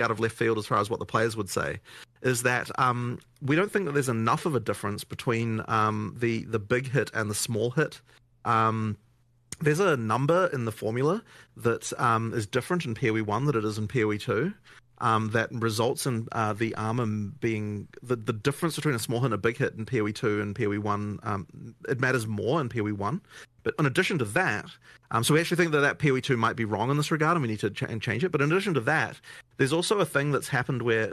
out of left field as far as what the players would say, is that we don't think that there's enough of a difference between the big hit and the small hit. There's a number in the formula that is different in PoE 1 than it is in PoE 2. That results in the armor being the difference between a small hit and a big hit in PoE 2 and PoE 1. It matters more in PoE 1. But in addition to that, so we actually think that PoE 2 might be wrong in this regard, and we need to change it. But in addition to that, there's also a thing that's happened where,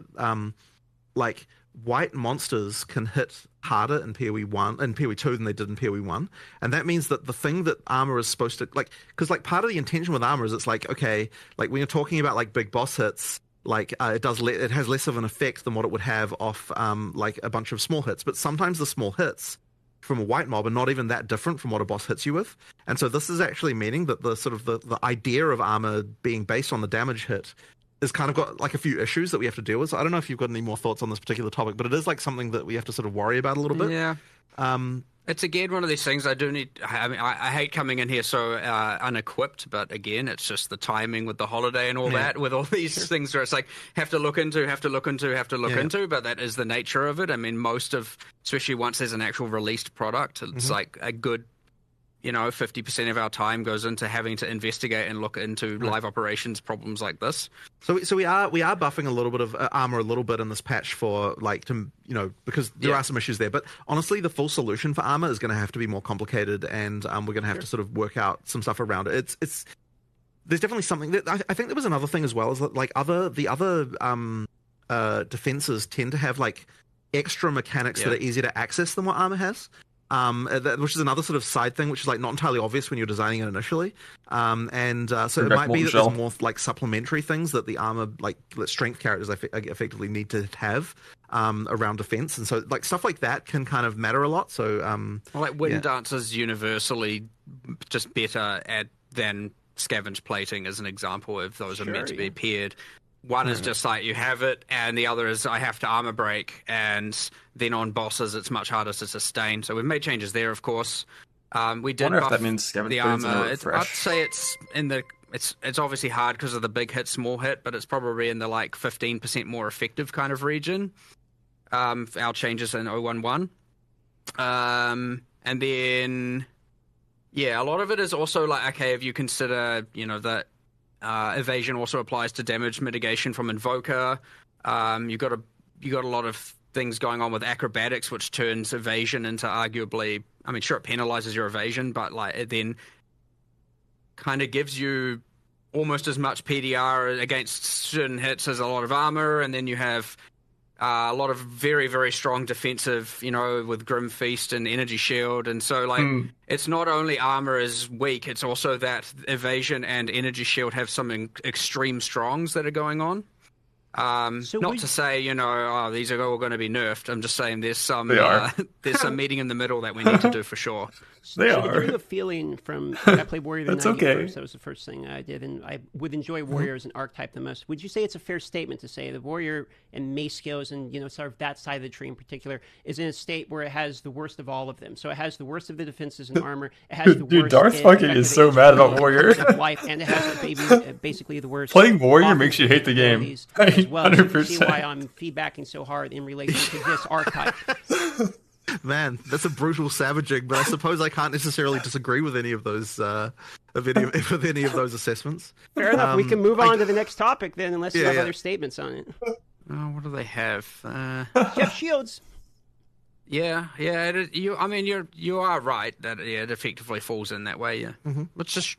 like, white monsters can hit harder in PoE 1 and PoE 2 than they did in PoE 1, and that means that the thing that armor is supposed to, like, because like part of the intention with armor is it's like, okay, like when you're talking about like big boss hits, like it has less of an effect than what it would have off like a bunch of small hits. But sometimes the small hits from a white mob are not even that different from what a boss hits you with. And so this is actually meaning that the sort of the idea of armor being based on the damage hit is kind of got like a few issues that we have to deal with. So I don't know if you've got any more thoughts on this particular topic, but it is like something that we have to sort of worry about a little bit. Yeah. It's again one of these things I do need. I mean, I hate coming in here so unequipped, but again, it's just the timing with the holiday and all that, with all these things where it's like have to look into. But that is the nature of it. I mean, especially once there's an actual released product, it's like a good, 50% of our time goes into having to investigate and look into live operations problems like this. So we are buffing a little bit of armor a little bit in this patch for like to because there are some issues there. But honestly, the full solution for armor is going to have to be more complicated, and we're going to have to sort of work out some stuff around it. It's there's definitely something that I think there was another thing as well, is that like the other defenses tend to have like extra mechanics that are easier to access than what armor has. Which is another sort of side thing, which is like not entirely obvious when you're designing it initially. So it might be that there's more like supplementary things that the armor, like that strength characters effectively need to have around defense, and so like stuff like that can kind of matter a lot. So like Wind Dance is universally just better than Scavenge Plating, as an example, if those are meant to be paired. One is just like you have it, and the other is I have to armor break, and then on bosses it's much harder to sustain. So we've made changes there, of course. We did buff that means the armor. I'd say it's obviously hard because of the big hit, small hit, but it's probably in the like 15% more effective kind of region. Our changes in 011. And then a lot of it is also like, okay, if you consider that evasion also applies to damage mitigation from Invoker. You got a lot of things going on with acrobatics, which turns evasion into arguably, I mean, sure, it penalizes your evasion, but like it then kind of gives you almost as much PDR against certain hits as a lot of armor, and then you have a lot of very, very strong defensive, with Grim Feast and Energy Shield. And so, like, it's not only armor is weak, it's also that evasion and Energy Shield have some extreme strongs that are going on. To say, these are all going to be nerfed. I'm just saying there's some meeting in the middle that we need to do for sure. They are. I get a feeling from I played Warrior the 91st. That was the first thing I did, and I would enjoy Warrior as an archetype the most. Would you say it's a fair statement to say the Warrior and mace skills and sort of that side of the tree in particular is in a state where it has the worst of all of them? So it has the worst of the defenses and armor. It has the worst. Darth fucking is so mad about Warrior. Life, and it has basically the worst. Playing Warrior makes you hate the game. As well. 100%. So see why I'm feedbacking so hard in relation to this archetype. Man, that's a brutal savaging, but I suppose I can't necessarily disagree with any of those with any of those assessments. Fair enough. We can move on to the next topic then, unless you have other statements on it. Oh, what do they have? Jeff Shields. Yeah. You are right that it effectively falls in that way. Yeah, let's just